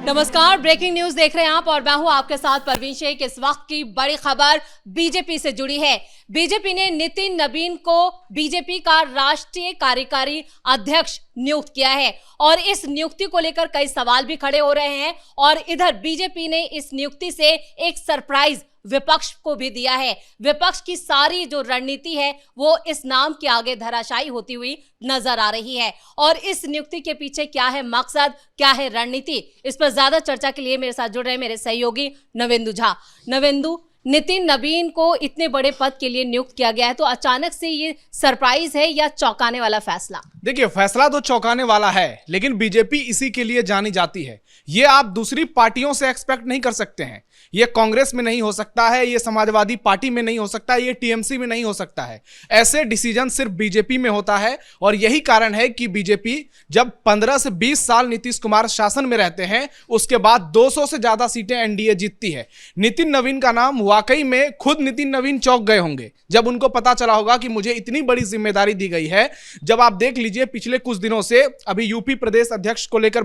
नमस्कार, breaking news देख रहे हैं आप और मैं हूं आपके साथ परवीन शेख। इस वक्त की बड़ी खबर बीजेपी से जुड़ी है। बीजेपी ने नितिन नवीन को बीजेपी का राष्ट्रीय कार्यकारी अध्यक्ष नियुक्त किया है और इस नियुक्ति को लेकर कई सवाल भी खड़े हो रहे हैं और इधर बीजेपी ने इस नियुक्ति से एक सरप्राइज विपक्ष को भी दिया है। विपक्ष की सारी जो रणनीति है वो इस नाम के आगे धराशायी होती हुई नजर आ रही है और इस नियुक्ति के पीछे क्या है मकसद, क्या है रणनीति, इस पर ज्यादा चर्चा के लिए मेरे साथ जुड़ रहे हैं मेरे सहयोगी नवेंदु झा। नवेंदु, नितिन नवीन को इतने बड़े पद के लिए नियुक्त किया गया है, तो अचानक से ये सरप्राइज है या चौंकाने वाला फैसला? देखिए, फैसला तो चौंकाने वाला है, लेकिन बीजेपी इसी के लिए जानी जाती है। ये आप दूसरी पार्टियों से एक्सपेक्ट नहीं कर सकते हैं। ये कांग्रेस में नहीं हो सकता है, ये समाजवादी पार्टी में नहीं हो सकता है, ये टीएमसी में नहीं हो सकता है। ऐसे डिसीजन सिर्फ बीजेपी में होता है और यही कारण है कि बीजेपी जब 15 से 20 साल नीतीश कुमार शासन में रहते हैं, उसके बाद 200 से ज्यादा सीटें एनडीए जीतती है। नितिन नवीन का नाम वाकई में खुद नितिन नवीन चौंक गए होंगे जब उनको पता चला होगा कि मुझे इतनी बड़ी जिम्मेदारी दी गई है। जब आप देख लीजिए, पिछले कुछ दिनों से अभी यूपी प्रदेश अध्यक्ष को लेकर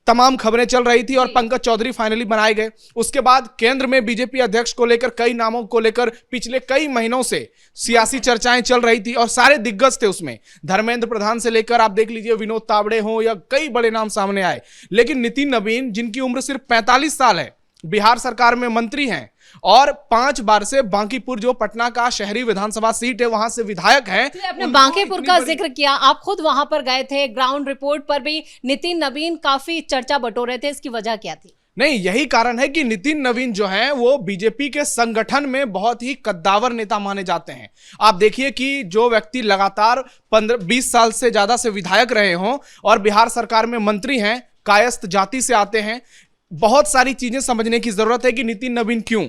तमाम खबरें चल रही थी और पंकज चौधरी फाइनली बनाए गए। उसके बाद केंद्र में बीजेपी अध्यक्ष को लेकर कई नामों को लेकर पिछले कई महीनों से सियासी चर्चाएं चल रही थी और सारे दिग्गज थे उसमें। धर्मेंद्र प्रधान से लेकर आप देख लीजिए विनोद तावड़े हो या कई बड़े नाम सामने आए। लेकिन नितिन नवीन, जिनकी उम्र सिर्फ 45 साल है, बिहार सरकार में मंत्री हैं और 5 बार से बांकीपुर, जो पटना का शहरी विधानसभा सीट है, वहां से विधायक हैं। आपने बांकीपुर का जिक्र किया, आप खुद वहां पर गए थे। ग्राउंड रिपोर्ट पर भी नितिन नवीन काफी चर्चा बटोर रहे थे, इसकी वजह क्या थी? नहीं, यही कारण है कि नितिन नवीन जो हैं वो बीजेपी के संगठन में बहुत ही कद्दावर नेता माने जाते हैं। आप देखिए कि जो व्यक्ति लगातार 15-20 साल से ज्यादा से विधायक रहे हों और बिहार सरकार में मंत्री हैं, कायस्थ जाति से आते हैं, बहुत सारी चीजें समझने की जरूरत है कि नितिन नवीन क्यों।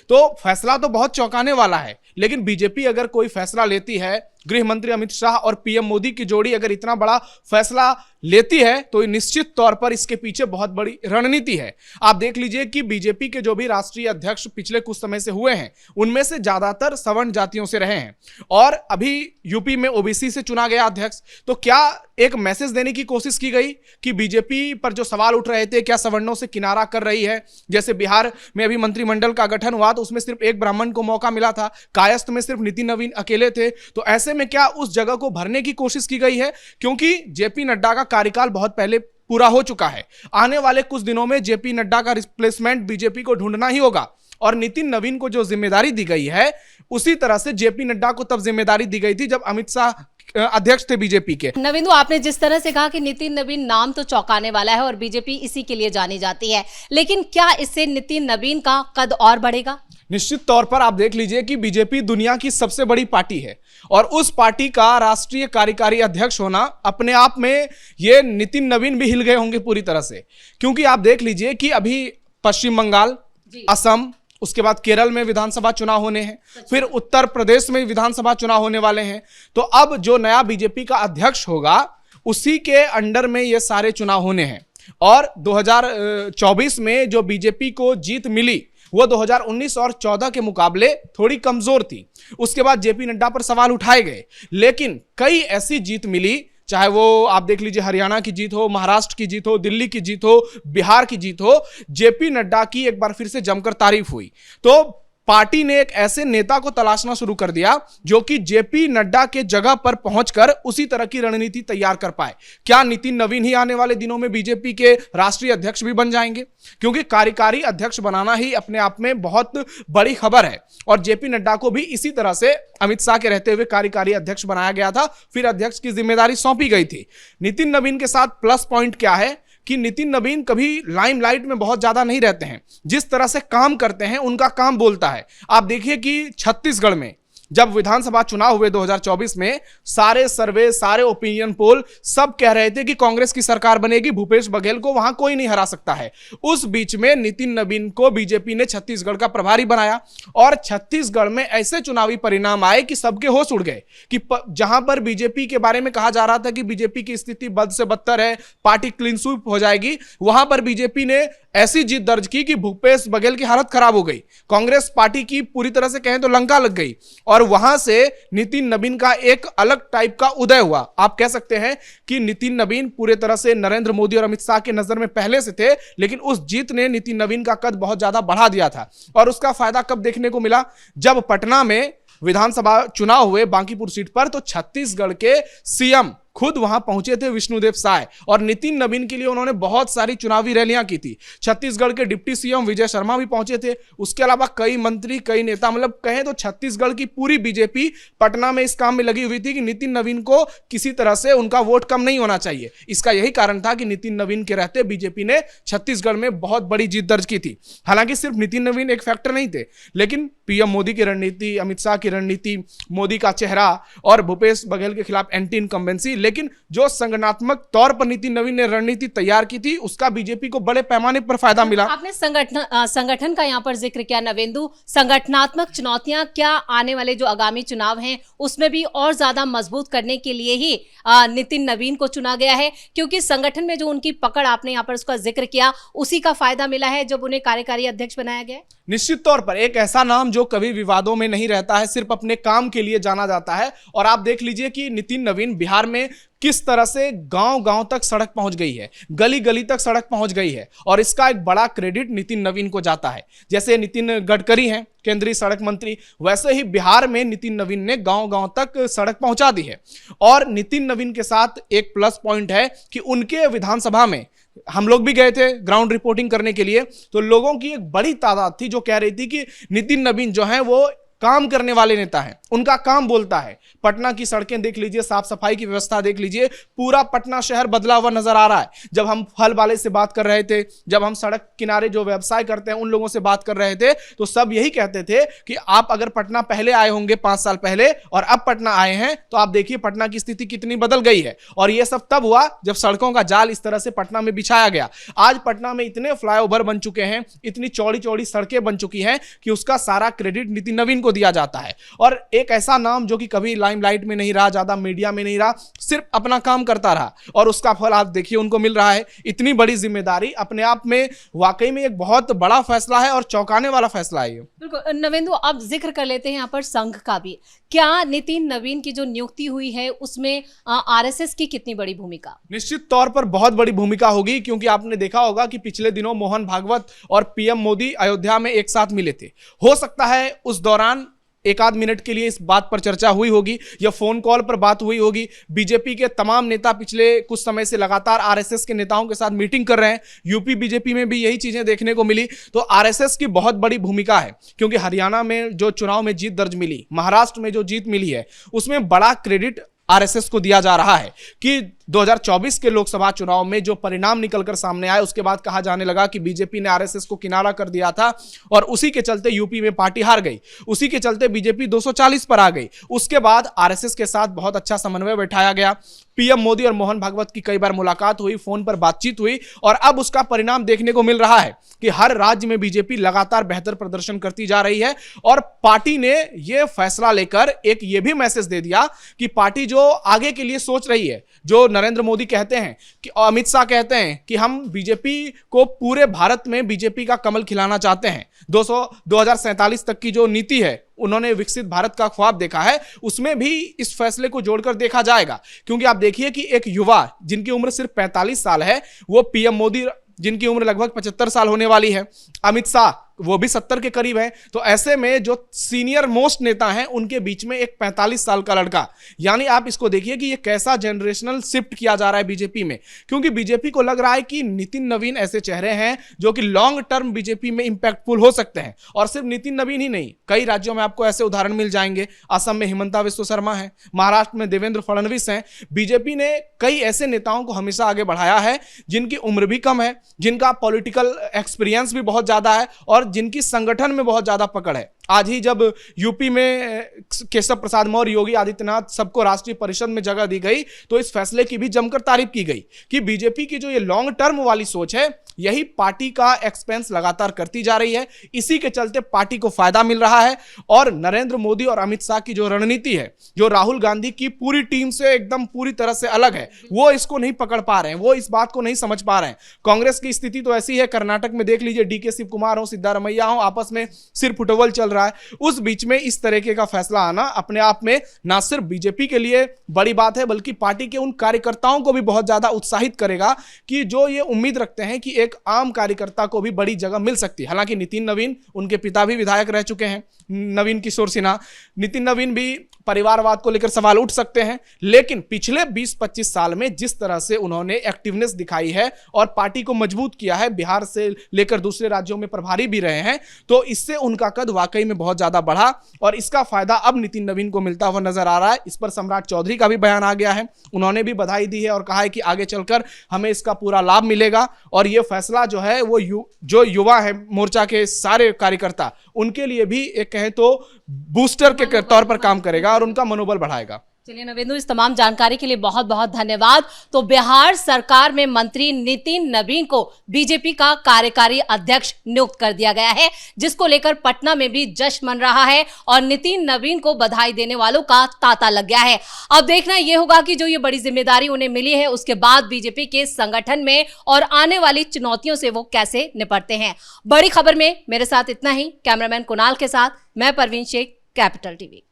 तो फैसला तो बहुत चौंकाने वाला है, लेकिन बीजेपी अगर कोई फैसला लेती है, गृह मंत्री अमित शाह और पीएम मोदी की जोड़ी अगर इतना बड़ा फैसला लेती है, तो निश्चित तौर पर इसके पीछे बहुत बड़ी रणनीति है। आप देख लीजिए कि बीजेपी के जो भी राष्ट्रीय अध्यक्ष पिछले कुछ समय से हुए हैं, उनमें से ज्यादातर सवर्ण जातियों से रहे हैं और अभी यूपी में ओबीसी से चुना गया अध्यक्ष। तो क्या एक मैसेज देने की कोशिश की गई कि बीजेपी पर जो सवाल उठ रहे थे, क्या सवर्णों से किनारा कर रही है? जैसे बिहार में अभी मंत्रिमंडल का गठन हुआ तो उसमें सिर्फ एक ब्राह्मण को मौका मिला था, कायस्थ में सिर्फ नितिन नवीन अकेले थे। तो ऐसे में क्या उस जगह को भरने की कोशिश की गई है? क्योंकि जेपी नड्डा का कार्यकाल बहुत पहले पूरा हो चुका है। आने वाले कुछ दिनों में जेपी नड्डा का रिप्लेसमेंट बीजेपी को ढूंढना ही होगा और नितिन नवीन को जो जिम्मेदारी दी गई है, उसी तरह से जेपी नड्डा को तब जिम्मेदारी दी गई थी जब अमित शाह अध्यक्ष थे बीजेपी के। नवेंदु, आपने जिस तरह से कहा कि नितिन नवीन नाम तो चौंकाने वाला है और बीजेपी इसी के लिए जानी जाती है, लेकिन क्या इससे नितिन नवीन का कद और बढ़ेगा? निश्चित तौर पर आप देख लीजिए कि बीजेपी दुनिया की सबसे बड़ी पार्टी है और उस पार्टी का राष्ट्रीय कार्यकारी अध्यक्ष होना अपने आप में, ये नितिन नवीन भी हिल गए होंगे पूरी तरह से। क्योंकि आप देख लीजिए कि अभी पश्चिम बंगाल, असम, उसके बाद केरल में विधानसभा चुनाव होने हैं, फिर उत्तर प्रदेश में विधानसभा चुनाव होने वाले हैं। तो अब जो नया बीजेपी का अध्यक्ष होगा, उसी के अंडर में ये सारे चुनाव होने हैं और 2024 में जो बीजेपी को जीत मिली वो 2019 और 14 के मुकाबले थोड़ी कमजोर थी। उसके बाद जेपी नड्डा पर सवाल उठाए गए, लेकिन कई ऐसी जीत मिली, चाहे वो आप देख लीजिए हरियाणा की जीत हो, महाराष्ट्र की जीत हो, दिल्ली की जीत हो, बिहार की जीत हो, जेपी नड्डा की एक बार फिर से जमकर तारीफ हुई। तो पार्टी ने एक ऐसे नेता को तलाशना शुरू कर दिया जो कि जेपी नड्डा के जगह पर पहुंचकर उसी तरह की रणनीति तैयार कर पाए। क्या नितिन नवीन ही आने वाले दिनों में बीजेपी के राष्ट्रीय अध्यक्ष भी बन जाएंगे? क्योंकि कार्यकारी अध्यक्ष बनाना ही अपने आप में बहुत बड़ी खबर है और जेपी नड्डा को भी इसी तरह से अमित शाह के रहते हुए कार्यकारी अध्यक्ष बनाया गया था, फिर अध्यक्ष की जिम्मेदारी सौंपी गई थी। नितिन नवीन के साथ प्लस पॉइंट क्या है कि नितिन नवीन कभी लाइमलाइट में बहुत ज्यादा नहीं रहते हैं। जिस तरह से काम करते हैं, उनका काम बोलता है। आप देखिए कि छत्तीसगढ़ में जब विधानसभा चुनाव हुए 2024 में, सारे सर्वे, सारे ओपिनियन पोल सब कह रहे थे कि कांग्रेस की सरकार बनेगी, भूपेश बघेल को वहां कोई नहीं हरा सकता है। उस बीच में नितिन नवीन को बीजेपी ने छत्तीसगढ़ का प्रभारी बनाया और छत्तीसगढ़ में ऐसे चुनावी परिणाम आए कि सबके होश उड़ गए कि जहां पर बीजेपी के बारे में कहा जा रहा था कि बीजेपी की स्थिति बद से बदतर है, पार्टी क्लीन स्वीप हो जाएगी, वहां पर बीजेपी ने ऐसी जीत दर्ज की कि भूपेश बघेल की हालत खराब हो गई, कांग्रेस पार्टी की पूरी तरह से कहें तो लंका लग गई और वहां से नितिन नवीन का एक अलग टाइप का उदय हुआ। आप कह सकते हैं कि नितिन नवीन पूरे तरह से नरेंद्र मोदी और अमित शाह के नजर में पहले से थे, लेकिन उस जीत ने नितिन नवीन का कद बहुत ज्यादा बढ़ा दिया था। और उसका फायदा कब देखने को मिला? जब पटना में विधानसभा चुनाव हुए बांकीपुर सीट पर, तो छत्तीसगढ़ के सीएम खुद वहां पहुंचे थे विष्णुदेव साय, और नितिन नवीन के लिए उन्होंने बहुत सारी चुनावी रैलियां की थी। छत्तीसगढ़ के डिप्टी सीएम विजय शर्मा भी पहुंचे थे, उसके अलावा कई मंत्री, कई नेता, मतलब कहें तो छत्तीसगढ़ की पूरी बीजेपी पटना में इस काम में लगी हुई थी कि नितिन नवीन को किसी तरह से उनका वोट कम नहीं होना चाहिए। इसका यही कारण था कि नितिन नवीन के रहते बीजेपी ने छत्तीसगढ़ में बहुत बड़ी जीत दर्ज की थी। हालांकि सिर्फ नितिन नवीन एक फैक्टर नहीं थे, लेकिन पीएम मोदी की रणनीति, अमित शाह की रणनीति, मोदी का चेहरा और भूपेश बघेल के खिलाफ एंटी इनकम्बेंसी, लेकिन जो संगठनात्मक तौर पर नितिन नवीन ने रणनीति तैयार की थी उसका बीजेपी को बड़े पैमाने पर फायदा मिला। आपने संगठन का यहाँ पर जिक्र किया नवेंदु, संगठनात्मक चुनौतियां क्या आने वाले जो आगामी चुनाव हैं उसमें भी और ज्यादा मजबूत करने के लिए ही नितिन नवीन को चुना गया है? क्योंकि संगठन में जो उनकी पकड़, आपने यहाँ पर उसका जिक्र किया, उसी का फायदा मिला है जब उन्हें कार्यकारी अध्यक्ष बनाया गया। निश्चित तौर पर एक ऐसा नाम जो कभी विवादों में नहीं रहता है, सिर्फ अपने काम के लिए जाना जाता है। और आप देख लीजिए कि नितिन नवीन बिहार में किस तरह से गांव-गांव तक सड़क पहुंच गई है, गली-गली तक सड़क पहुंच गई है, और इसका एक बड़ा क्रेडिट नितिन नवीन को जाता है। जैसे नितिन गडकरी हैं केंद्रीय सड़क मंत्री, वैसे ही बिहार में नितिन नवीन ने गांव-गांव तक सड़क पहुंचा दी है। और नितिन नवीन के साथ एक प्लस पॉइंट है कि उनके विधानसभा में हम लोग भी गए थे ग्राउंड रिपोर्टिंग करने के लिए, तो लोगों की एक बड़ी तादाद थी जो कह रही थी कि नितिन नवीन जो है वो काम करने वाले नेता हैं, उनका काम बोलता है। पटना की सड़कें देख लीजिए, साफ सफाई की व्यवस्था देख लीजिए, पूरा पटना शहर बदला हुआ नजर आ रहा है। जब हम फल वाले से बात कर रहे थे, जब हम सड़क किनारे जो व्यवसाय करते हैं उन लोगों से बात कर रहे थे, तो सब यही कहते थे कि आप अगर पटना पहले आए होंगे 5 साल पहले और अब पटना आए हैं, तो आप देखिए पटना की स्थिति कितनी बदल गई है। और यह सब तब हुआ जब सड़कों का जाल इस तरह से पटना में बिछाया गया। आज पटना में इतने फ्लाईओवर बन चुके हैं, इतनी चौड़ी चौड़ी सड़कें बन चुकी हैं कि उसका सारा क्रेडिट नितिन नवीन को दिया जाता है। और एक ऐसा नाम जो कि कभी लाइमलाइट में नहीं रहा, ज्यादा मीडिया में नहीं रहा, सिर्फ अपना काम करता रहा, और उसका फल आप देखिए उनको मिल रहा है। इतनी बड़ी जिम्मेदारी अपने आप में वाकई में एक बहुत बड़ा फैसला है और चौंकाने वाला फैसला है ये। बिल्कुल नवेंदु, अब जिक्र कर लेते हैं यहाँ पर संघ का भी। क्या नितिन नवीन की जो नियुक्ति हुई है उसमें आरएसएस की कितनी बड़ी भूमिका? निश्चित तौर पर बहुत बड़ी भूमिका होगी, क्योंकि आपने देखा होगा कि पिछले दिनों मोहन भागवत और पीएम मोदी अयोध्या में एक साथ मिले थे। हो सकता है उस दौरान एक आध मिनट के लिए इस बात पर चर्चा हुई होगी या फोन कॉल पर बात हुई होगी। बीजेपी के तमाम नेता पिछले कुछ समय से लगातार आरएसएस के नेताओं के साथ मीटिंग कर रहे हैं। यूपी बीजेपी में भी यही चीजें देखने को मिली। तो आरएसएस की बहुत बड़ी भूमिका है, क्योंकि हरियाणा में जो चुनाव में जीत दर्ज मिली, महाराष्ट्र में जो जीत मिली है, उसमें बड़ा क्रेडिट आरएसएस को दिया जा रहा है। कि 2024 के लोकसभा चुनाव में जो परिणाम निकलकर सामने आए, उसके बाद कहा जाने लगा कि बीजेपी ने आरएसएस को किनारा कर दिया था और उसी के चलते यूपी में पार्टी हार गई, उसी के चलते बीजेपी 240 पर आ गई। उसके बाद आरएसएस के साथ बहुत अच्छा समन्वय बैठाया गया। पीएम मोदी और मोहन भागवत की कई बार मुलाकात हुई, फोन पर बातचीत हुई, और अब उसका परिणाम देखने को मिल रहा है कि हर राज्य में बीजेपी लगातार बेहतर प्रदर्शन करती जा रही है। और पार्टी ने यह फैसला लेकर एक ये भी मैसेज दे दिया कि पार्टी जो आगे के लिए सोच रही है, जो नरेंद्र मोदी कहते हैं कि अमित शाह कहते हैं कि हम बीजेपी को पूरे भारत में बीजेपी का कमल खिलाना चाहते हैं, 2047 तक की जो नीति है, उन्होंने विकसित भारत का ख्वाब देखा है, उसमें भी इस फैसले को जोड़कर देखा जाएगा। क्योंकि आप देखिए कि एक युवा जिनकी उम्र सिर्फ 45 साल है, वो पीएम मोदी जिनकी उम्र लगभग 75 साल होने वाली है, अमित शाह वो भी 70 के करीब है, तो ऐसे में जो सीनियर मोस्ट नेता हैं उनके बीच में एक 45 साल का लड़का, यानी आप इसको देखिए कि ये कैसा जनरेशनल शिफ्ट किया जा रहा है बीजेपी में। क्योंकि बीजेपी को लग रहा है कि नितिन नवीन ऐसे चेहरे हैं जो कि लॉन्ग टर्म बीजेपी में इंपैक्टफुल हो सकते हैं। और सिर्फ नितिन नवीन ही नहीं, कई राज्यों में आपको ऐसे उदाहरण मिल जाएंगे। असम में हिमंता बिस्वा शर्मा है, महाराष्ट्र में देवेंद्र फडणवीस हैं। बीजेपी ने कई ऐसे नेताओं को हमेशा आगे बढ़ाया है जिनकी उम्र भी कम है, जिनका पॉलिटिकल एक्सपीरियंस भी बहुत ज्यादा है और जिनकी संगठन में बहुत ज्यादा पकड़ है। आज ही जब यूपी में केशव प्रसाद मौर्य, योगी आदित्यनाथ सबको राष्ट्रीय परिषद में जगह दी गई तो इस फैसले की भी जमकर तारीफ की गई कि बीजेपी की जो ये लॉन्ग टर्म वाली सोच है यही पार्टी का एक्सपेंस लगातार करती जा रही है। इसी के चलते पार्टी को फायदा मिल रहा है और नरेंद्र मोदी और अमित शाह की जो रणनीति है, जो राहुल गांधी की पूरी टीम से एकदम पूरी तरह से अलग है, वो इसको नहीं पकड़ पा रहे हैं, वो इस बात को नहीं समझ पा रहे हैं। कांग्रेस की स्थिति तो ऐसी है, कर्नाटक में देख लीजिए, डीके शिव कुमार हो, सिद्धारमैया हो, आपस में सिर फुटबॉल चल रहा है। उस बीच में इस तरीके का फैसला आना अपने आप में ना सिर्फ बीजेपी के लिए बड़ी बात है बल्कि पार्टी के उन कार्यकर्ताओं को भी बहुत ज्यादा उत्साहित करेगा कि जो ये उम्मीद रखते हैं कि एक आम कार्यकर्ता को भी बड़ी जगह मिल सकती है। हालांकि नितिन नवीन, उनके पिता भी विधायक रह चुके हैं, नवीन किशोर सिन्हा, नितिन नवीन भी परिवारवाद को लेकर सवाल उठ सकते हैं, लेकिन पिछले 20-25 साल में जिस तरह से उन्होंने एक्टिवनेस दिखाई है और पार्टी को मजबूत किया है, बिहार से लेकर दूसरे राज्यों में प्रभारी भी रहे हैं, तो इससे उनका कद वाकई में बहुत ज्यादा बढ़ा और इसका फायदा अब नितिन नवीन को मिलता हुआ नजर आ रहा है। इस पर सम्राट चौधरी का भी बयान आ गया है, उन्होंने भी बधाई दी है और कहा है कि आगे चलकर हमें इसका पूरा लाभ मिलेगा और यह फैसला जो है वो जो युवा है मोर्चा के सारे कार्यकर्ता, उनके लिए भी एक कहें तो बूस्टर के तौर पर काम करेगा और उनका मनोबल बढ़ाएगा। चलिए नवेंदु, इस तमाम जानकारी के लिए बहुत बहुत धन्यवाद। तो बिहार सरकार में मंत्री नितिन नवीन को बीजेपी का कार्यकारी अध्यक्ष नियुक्त कर दिया गया है, जिसको लेकर पटना में भी जश्न मन रहा है और नितिन नवीन को बधाई देने वालों का तांता लग गया है। अब देखना यह होगा कि जो ये बड़ी जिम्मेदारी उन्हें मिली है उसके बाद बीजेपी के संगठन में और आने वाली चुनौतियों से वो कैसे निपटते हैं। बड़ी खबर में मेरे साथ इतना ही। कैमरामैन कुणाल के साथ मैं परवीन शेख, कैपिटल टीवी।